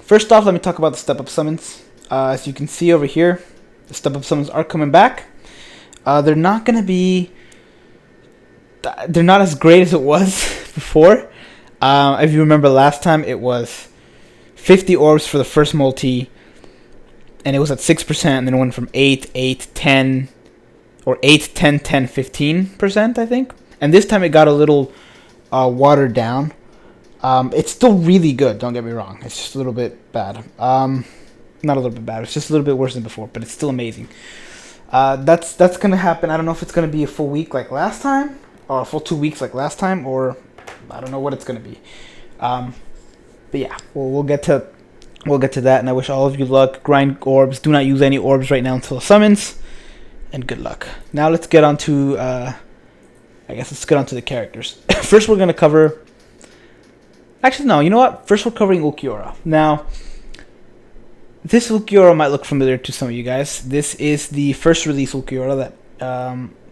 First off, let me talk about the step-up summons. As you can see over here, the step-up summons are coming back. They're not gonna be. They're not as great as it was before. If you remember last time, it was 50 orbs for the first multi, and it was at 6%, and then it went from 8, 8, 10, or 8, 10, 10, 15%, I think. And this time it got a little watered down. It's still really good, don't get me wrong. It's just a little bit bad. Not a little bit bad, it's just a little bit worse than before, but it's still amazing. That's going to happen. I don't know if it's going to be a full week like last time, or a full 2 weeks like last time, or I don't know what it's going to be. But yeah, we'll get to that, and I wish all of you luck. Grind orbs. Do not use any orbs right now until summons, and good luck. Now let's get on to, let's get on to the characters. First we're going to cover... Actually, no, you know what? First we're covering Ukora. Now, this Ukora might look familiar to some of you guys. This is the first release Ukora that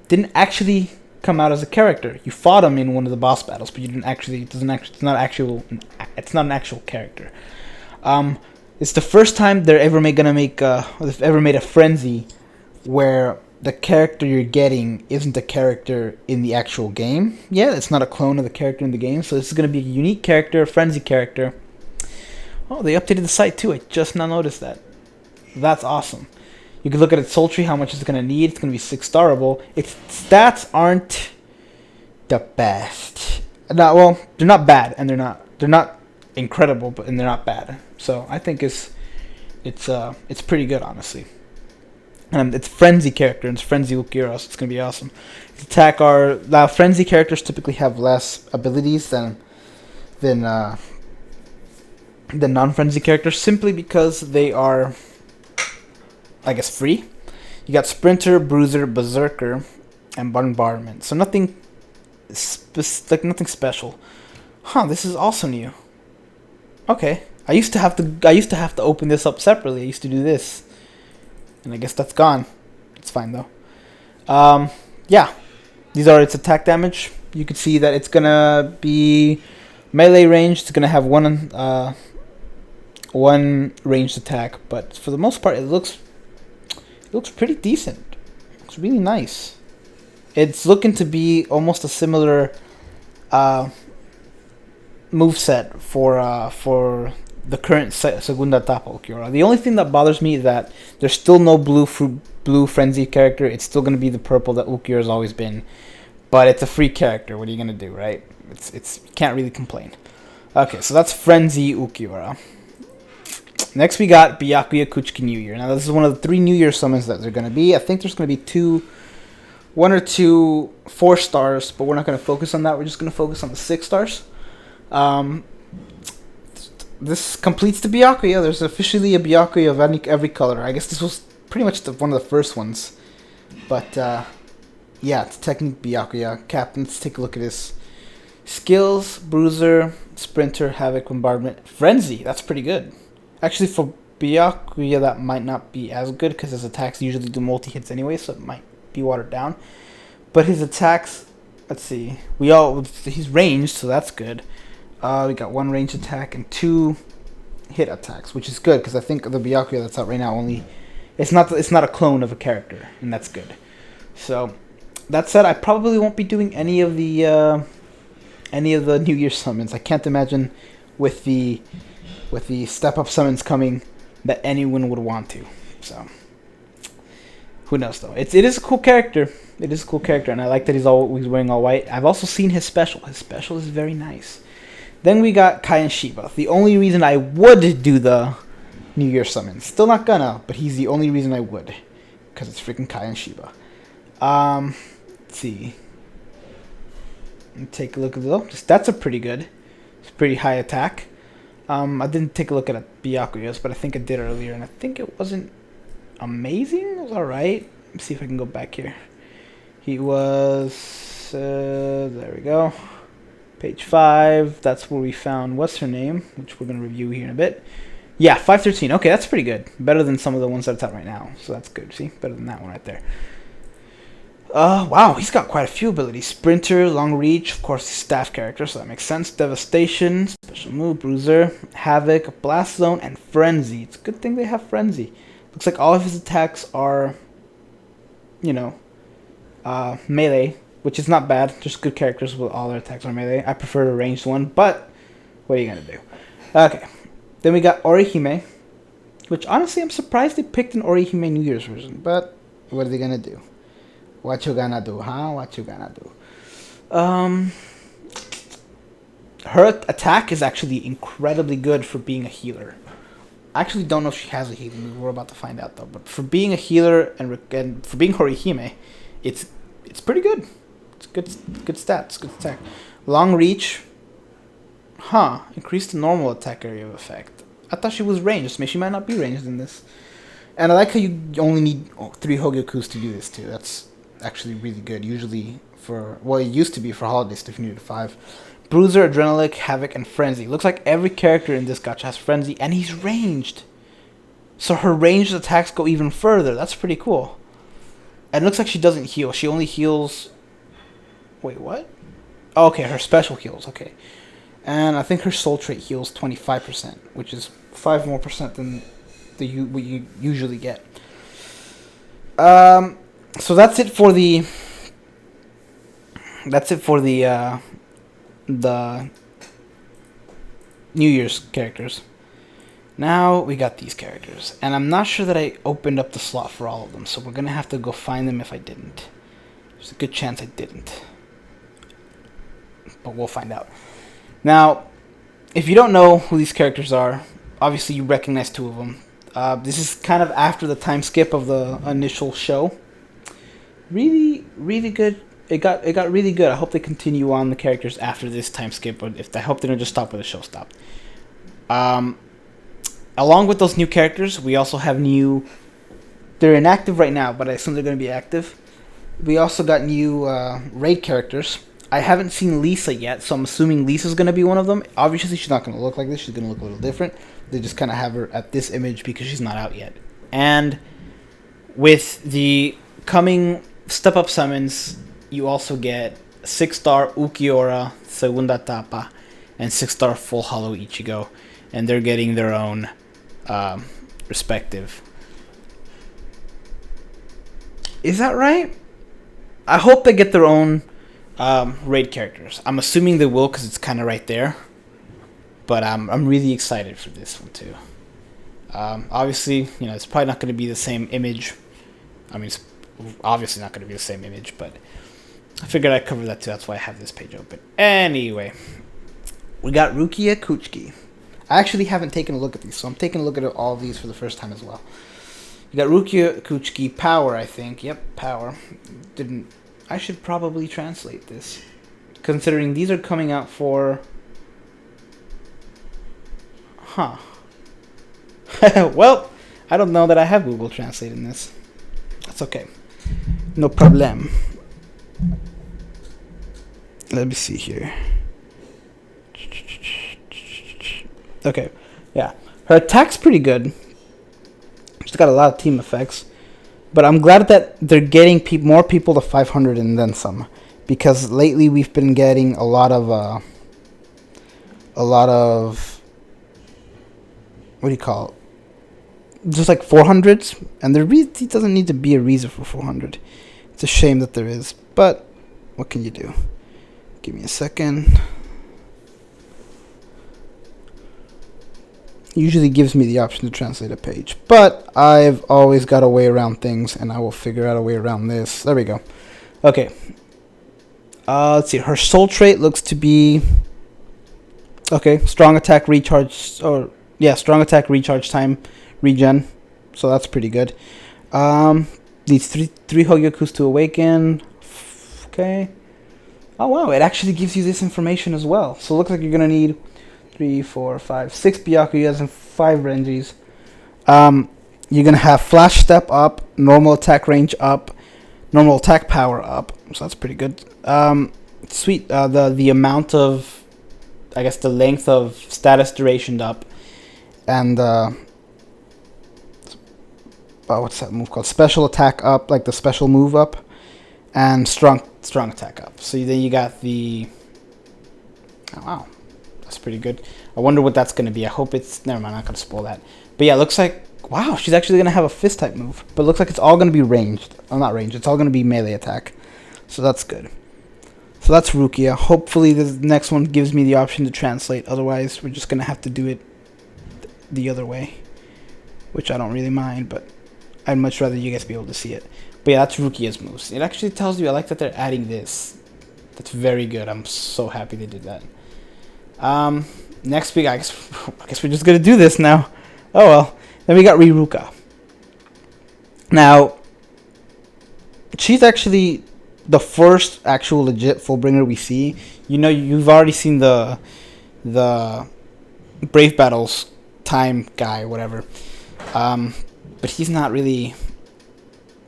didn't actually come out as a character. You fought him in one of the boss battles, but you didn't actually. It's not an actual character. It's the first time they're ever they've ever made a frenzy where the character you're getting isn't a character in the actual game. Yeah, it's not a clone of the character in the game, so this is going to be a unique character, a frenzy character. Oh, they updated the site too. I just now noticed that. That's awesome. You can look at its soul tree, how much it's going to need. It's going to be 6-starable. Its stats aren't the best. Well, they're not bad, and they're not incredible, but and they're not bad. So I think it's pretty good, honestly. It's frenzy character, and it's frenzy Ukora, so it's gonna be awesome. Now frenzy characters typically have less abilities than non-frenzy characters, simply because they are, I guess, free. You got Sprinter, Bruiser, Berserker, and Bombardment. So nothing special. Huh? This is also new. Okay, I used to have to open this up separately. I used to do this, and I guess that's gone. It's fine though. Yeah, these are its attack damage. You can see that it's gonna be melee range. It's gonna have one ranged attack, but for the most part, it looks pretty decent. It's really nice. It's looking to be almost a similar moveset for the current Segunda Etapa Ukora. The only thing that bothers me is that there's still no blue frenzy character. It's still going to be the purple that Ukora has always been, but it's a free character. What are you going to do, right? You can't really complain. Okay, so that's Frenzy Ukora. Next we got Byakuya Kuchiki New Year. Now this is one of the 3 New Year summons that they're going to be. I think there's going to be 1 or 2 4-stars, but we're not going to focus on that. We're just going to focus on the 6 stars. This completes the Byakuya. There's officially a Byakuya of every color. I guess this was pretty much one of the first ones. But, yeah, it's Technique Byakuya. Captain, let's take a look at his skills. Bruiser, Sprinter, Havoc, Bombardment, Frenzy. That's pretty good. Actually, for Byakuya, that might not be as good because his attacks usually do multi-hits anyway, so it might be watered down. But his attacks, let's see. He's ranged, so that's good. We got 1 ranged attack and 2 hit attacks, which is good because I think the Byakuya that's out right now it's not a clone of a character, and that's good. So that said, I probably won't be doing any of the New Year summons. I can't imagine with the step-up summons coming that anyone would want to. So who knows though? It is a cool character. It is a cool character, and I like that he's wearing all white. I've also seen his special. His special is very nice. Then we got Kai and Shiba. The only reason I would do the New Year summon. Still not gonna, but he's the only reason I would. Because it's freaking Kai and Shiba. Let's see. Take a look at those. That's a pretty good. It's pretty high attack. I didn't take a look at Byakuya's, but I think I did earlier, and I think it wasn't amazing. It was alright. Let's see if I can go back here. He was... there we go. Page 5, that's where we found what's her name, which we're going to review here in a bit. Yeah, 513. Okay, that's pretty good. Better than some of the ones that's out right now. So that's good. See? Better than that one right there. Wow, he's got quite a few abilities. Sprinter, long reach, of course, he's staff character, so that makes sense. Devastation, special move, Bruiser, Havoc, Blast Zone, and Frenzy. It's a good thing they have Frenzy. Looks like all of his attacks are, you know, melee, which is not bad. Just good characters with all their attacks are melee. I prefer the ranged one, but what are you gonna do? Okay, then we got Orihime, which honestly I'm surprised they picked an Orihime New Year's version, but what are they gonna do? What you gonna do, huh? What you gonna do? Her attack is actually incredibly good for being a healer. I actually don't know if she has a healing move. We're about to find out though. But for being a healer and for being Horihime, it's pretty good. It's good stats, good attack. Long reach. Huh. Increase the normal attack area of effect. I thought she was ranged. Maybe she might not be ranged in this. And I like how you only need 3 Hogyokus to do this too. That's actually really good. Usually it used to be for holiday stuff you needed 5. Bruiser, Adrenalic, Havoc, and Frenzy. Looks like every character in this gacha has Frenzy, and he's ranged. So her ranged attacks go even further. That's pretty cool. And it looks like she doesn't heal. She only heals... Wait, what? Oh, okay, her special heals. Okay. And I think her soul trait heals 25%, which is 5 more percent than what you usually get. So that's it for the New Year's characters. Now we got these characters, and I'm not sure that I opened up the slot for all of them, so we're gonna have to go find them if I didn't. There's a good chance I didn't, but we'll find out. Now, if you don't know who these characters are, obviously you recognize 2 of them. This is kind of after the time skip of the initial show. Really, really good. It got really good. I hope they continue on the characters after this time skip, but I hope they don't just stop where the show stopped. Along with those new characters, we also have new... They're inactive right now, but I assume they're going to be active. We also got new raid characters. I haven't seen Lisa yet, so I'm assuming Lisa's going to be one of them. Obviously, she's not going to look like this. She's going to look a little different. They just kind of have her at this image because she's not out yet. And with the coming step-up summons, you also get 6-star Ukora, Segunda Tapa, and 6-star Full Hollow Ichigo. And they're getting their own respective. Is that right? I hope they get their own raid characters. I'm assuming they will because it's kind of right there. But I'm really excited for this one too. Obviously, it's probably not going to be the same image. I mean, it's obviously not going to be the same image, but I figured I'd cover that too. That's why I have this page open. Anyway, we got Rukia Kuchiki. I actually haven't taken a look at these, so I'm taking a look at all of these for the first time as well. You got Rukia Kuchiki Power, I think. Yep, Power. I should probably translate this, considering these are coming out for... Huh. Well, I don't know that I have Google Translate in this. That's okay. No problem. Let me see here. Okay, yeah. Her attack's pretty good. She's got a lot of team effects. But I'm glad that they're getting more people to 500 and then some. Because lately we've been getting a lot of... What do you call it? Just like 400s. And there really doesn't need to be a reason for 400. It's a shame that there is. But what can you do? Give me a second. Usually gives me the option to translate a page, but I've always got a way around things, and I will figure out a way around this. There we go. Okay. Let's see. Her soul trait looks to be okay. Strong attack recharge, strong attack recharge time regen. So that's pretty good. Needs three Hogyokus to awaken. Okay. Oh wow! It actually gives you this information as well. So it looks like you're gonna need 3, 4, 5, 6 Byakuyas and 5 Renjis. You're going to have Flash Step up, Normal Attack Range up, Normal Attack Power up. So that's pretty good. Sweet. The amount of, I guess, the length of status duration up. And, what's that move called? Special Attack up, like the special move up. and strong attack up. So then you got the... Oh, wow. That's pretty good. I wonder what that's going to be. I hope it's... Never mind, I'm not going to spoil that. But yeah, it looks like... Wow, she's actually going to have a fist type move. But it looks like it's all going to be ranged. Oh, not ranged. It's all going to be melee attack. So that's good. So that's Rukia. Hopefully the next one gives me the option to translate. Otherwise, we're just going to have to do it the other way. Which I don't really mind, but I'd much rather you guys be able to see it. But yeah, that's Rukia's moves. It actually tells you, I like that they're adding this. That's very good. I'm so happy they did that. Next week, I guess we're just going to do this now. Oh well. Then we got Riruka. Now, she's actually the first actual legit Fullbringer we see. You know, you've already seen the Brave Battles time guy, whatever. But he's not really...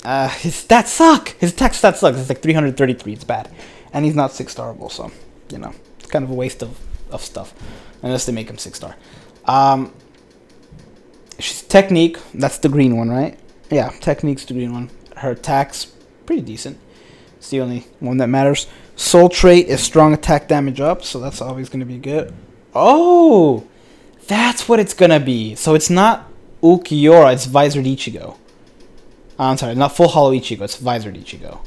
his stats suck! His attack stats suck. It's like 333. It's bad. And he's not 6-starable, so, you know. It's kind of a waste of stuff. Unless they make him 6-star. She's Technique. That's the green one, right? Yeah, Technique's the green one. Her attack's pretty decent. It's the only one that matters. Soul Trait is strong attack damage up, so that's always going to be good. Oh! That's what it's going to be. So it's not Ukora, it's Visored Ichigo. I'm sorry, not Full Hollow Ichigo, it's Visored Ichigo.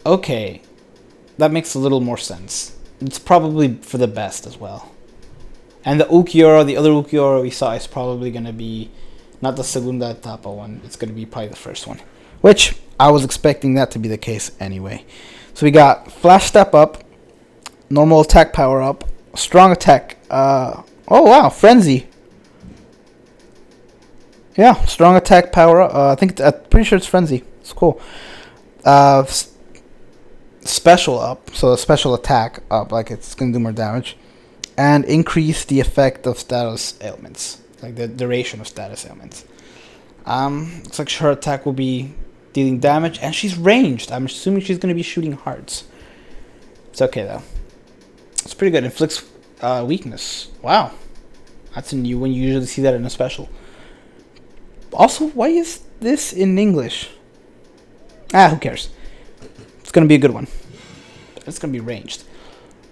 Okay. That makes a little more sense. It's probably for the best as well. And the Ukora, the other Ukora we saw is probably going to be not the Segunda Etapa one. It's going to be probably the first one. Which, I was expecting that to be the case anyway. So we got Flash Step up, Normal Attack Power up, Strong Attack. Oh wow, Frenzy. Yeah, Strong Attack Power up. I'm pretty sure it's Frenzy. It's cool. Special up, so a special attack up, like it's going to do more damage. And increase the effect of status ailments, like the duration of status ailments. Looks like her attack will be dealing damage, and she's ranged. I'm assuming she's going to be shooting hearts. It's okay, though. It's pretty good. Inflicts weakness. Wow. That's a new one. You usually see that in a special. Also, why is this in English? Who cares? It's going to be a good one. It's going to be ranged.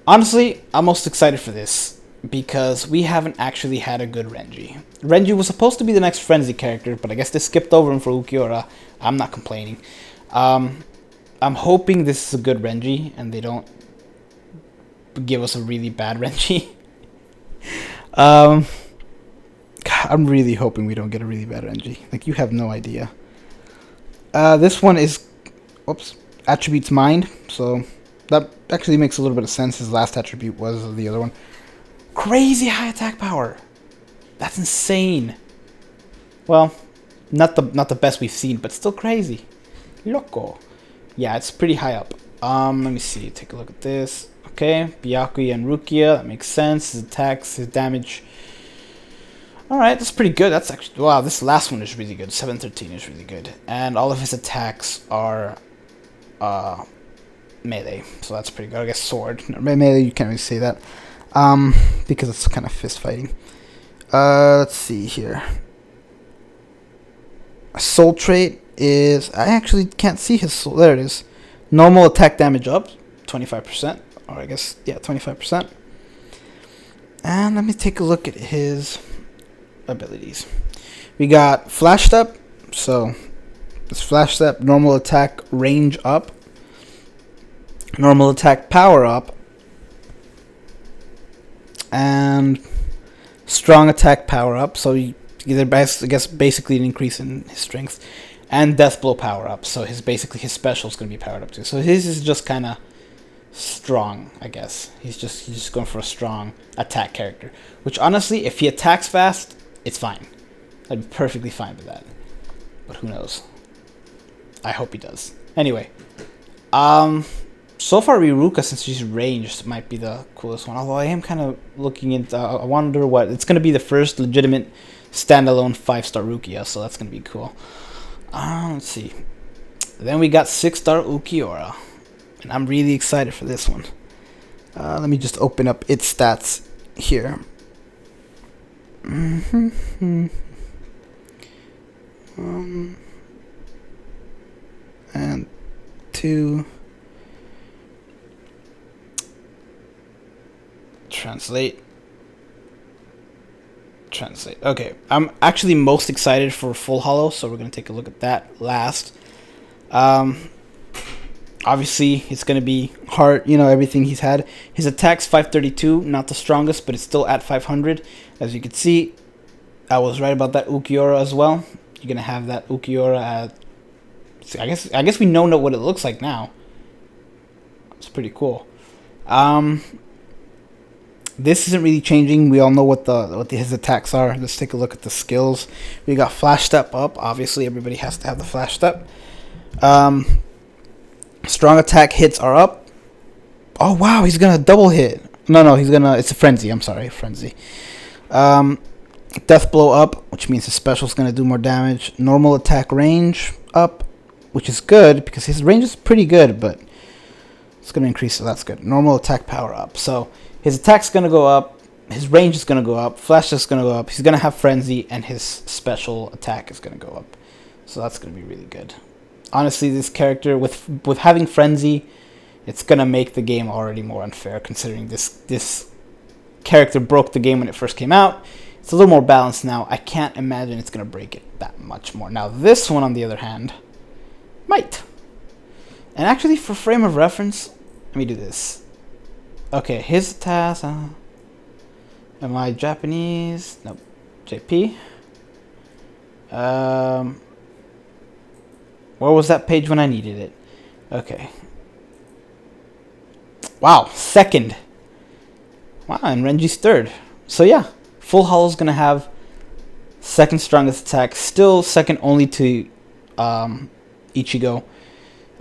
Honestly, I'm most excited for this because we haven't actually had a good Renji. Renji was supposed to be the next Frenzy character, but I guess they skipped over him for Ukora. I'm not complaining. I'm hoping this is a good Renji and they don't give us a really bad Renji. God, I'm really hoping we don't get a really bad Renji. Like, you have no idea. This one is... Oops. Attributes Mind, so... That actually makes a little bit of sense. His last attribute was the other one. Crazy high attack power. That's insane. Well, not the best we've seen, but still crazy. Loco. Yeah, it's pretty high up. Let me see. Take a look at this. Okay, Byakuya and Rukia. That makes sense. His attacks, his damage. Alright, that's pretty good. That's actually... Wow, this last one is really good. 713 is really good. And all of his attacks are... melee, so that's pretty good. I guess sword. Melee, you can't really say that, because it's kind of fist fighting. Let's see here. Soul Trait is... I actually can't see his soul. There it is. Normal attack damage up, 25%, or I guess, yeah, 25%. And let me take a look at his abilities. We got Flash Step, so this Flash Step, normal attack range up. Normal attack power up, and strong attack power up. So I guess basically an increase in his strength, and death blow power up. So his special is going to be powered up too. So his is just kind of strong, I guess. He's just going for a strong attack character. Which honestly, if he attacks fast, it's fine. I'd be perfectly fine with that. But who knows? I hope he does. Anyway, so far, Riruka, since she's ranged, might be the coolest one. Although I am kind of looking into... I wonder what... It's going to be the first legitimate standalone 5-star Rukia, so that's going to be cool. Let's see. Then we got 6-star Ukora. And I'm really excited for this one. Let me just open up its stats here. And to translate. Okay, I'm actually most excited for Full Hollow, so we're gonna take a look at that last. Obviously, it's gonna be hard. You know, everything he's had. His attack's 532, not the strongest, but it's still at 500. As you can see, I was right about that Ukora as well. You're gonna have that Ukora at. I guess we know what it looks like now. It's pretty cool. This isn't really changing. We all know what his attacks are. Let's take a look at the skills. We got Flash Step up. Obviously, everybody has to have the Flash Step. Strong attack hits are up. Oh wow, he's gonna double hit. No, he's gonna. It's a frenzy. I'm sorry, frenzy. Death blow up, which means his special is gonna do more damage. Normal attack range up, which is good because his range is pretty good, but it's gonna increase, so that's good. Normal attack power up. So his attack's gonna go up. His range is gonna go up. Flash is gonna go up. He's gonna have frenzy, and his special attack is gonna go up. So that's gonna be really good. Honestly, this character with having frenzy, it's gonna make the game already more unfair considering this character broke the game when it first came out. It's a little more balanced now. I can't imagine it's gonna break it that much more. Now this one, on the other hand, might. And actually, for frame of reference, let me do this. Okay, his task. Am I Japanese? Nope. JP. Where was that page when I needed it? Okay. Wow, second. Wow, and Renji's third. So yeah, Full Hollow's gonna have second strongest attack, still second only to Ichigo,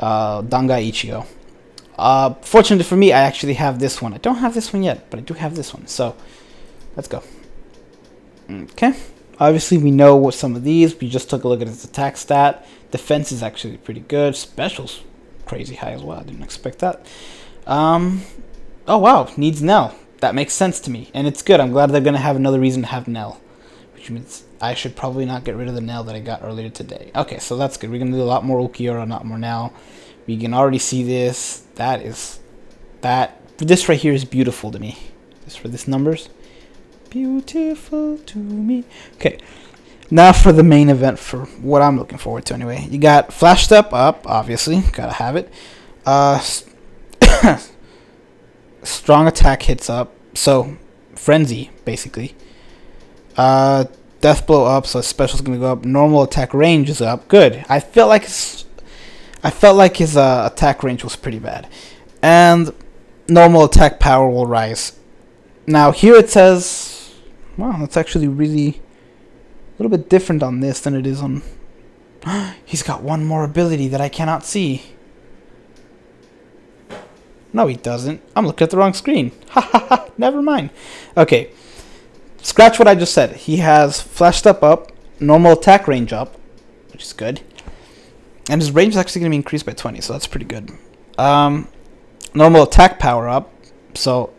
Dangai Ichigo. Fortunately for me, I actually have this one. I don't have this one yet, but I do have this one. So let's go. Okay. Obviously, we know what some of these. We just took a look at his attack stat. Defense is actually pretty good. Special's crazy high as well. I didn't expect that. Oh, wow. Needs Nell. That makes sense to me. And it's good. I'm glad they're going to have another reason to have Nell. Which means I should probably not get rid of the Nell that I got earlier today. Okay, so that's good. We're going to do a lot more Ukora, not more Nell. We can already see this. This right here is beautiful to me. This numbers. Beautiful to me. Okay, now for the main event, for what I'm looking forward to anyway. You got Flash Step up, obviously, gotta have it. Strong attack hits up, so frenzy basically. Death blow up, so special's gonna go up. Normal attack range is up. Good. I felt like his attack range was pretty bad, and normal attack power will rise. Now here it says. Wow, that's actually really a little bit different on this than it is on... He's got one more ability that I cannot see. No, he doesn't. I'm looking at the wrong screen. Ha ha ha, never mind. Okay, scratch what I just said. He has Flash Step up, normal attack range up, which is good. And his range is actually going to be increased by 20, so that's pretty good. Normal attack power up, so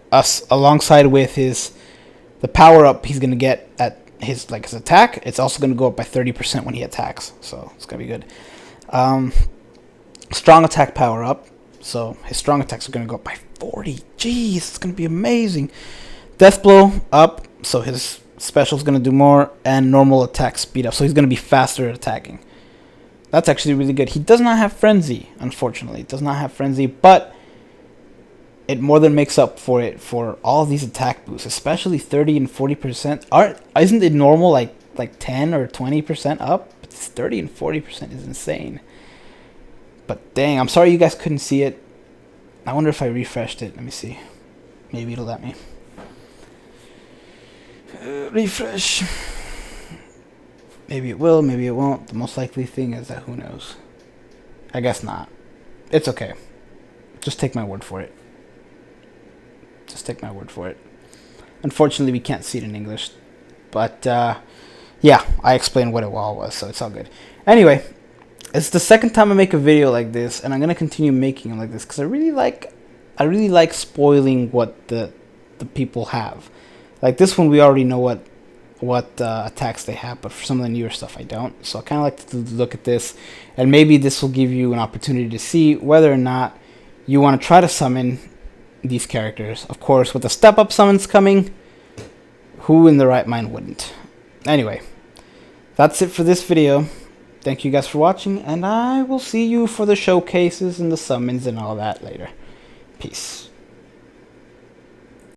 alongside with the power up he's gonna get at his attack, it's also gonna go up by 30% when he attacks, so it's gonna be good. Strong attack power up, so his strong attacks are gonna go up by 40. Jeez, it's gonna be amazing. Death blow up, so his special's gonna do more, and normal attack speed up, so he's gonna be faster at attacking. That's actually really good. He does not have frenzy, unfortunately. He does not have frenzy, but it more than makes up for it for all of these attack boosts, especially 30 and 40%. Isn't it normal like 10 or 20% up? But 30 and 40% is insane. But dang, I'm sorry you guys couldn't see it. I wonder if I refreshed it. Let me see. Maybe it'll let me. Refresh. Maybe it will, maybe it won't. The most likely thing is that who knows. I guess not. It's okay. Just take my word for it. Just take my word for it. Unfortunately, we can't see it in English. But, yeah, I explained what it all was, so it's all good. Anyway, it's the second time I make a video like this, and I'm going to continue making them like this, because I really like spoiling what the people have. Like this one, we already know what what attacks they have, but for some of the newer stuff I don't. So I kind of like to look at this, and maybe this will give you an opportunity to see whether or not you want to try to summon these characters. Of course, with the step-up summons coming, who in the right mind wouldn't? Anyway, that's it for this video. Thank you guys for watching, and I will see you for the showcases and the summons and all that later. Peace.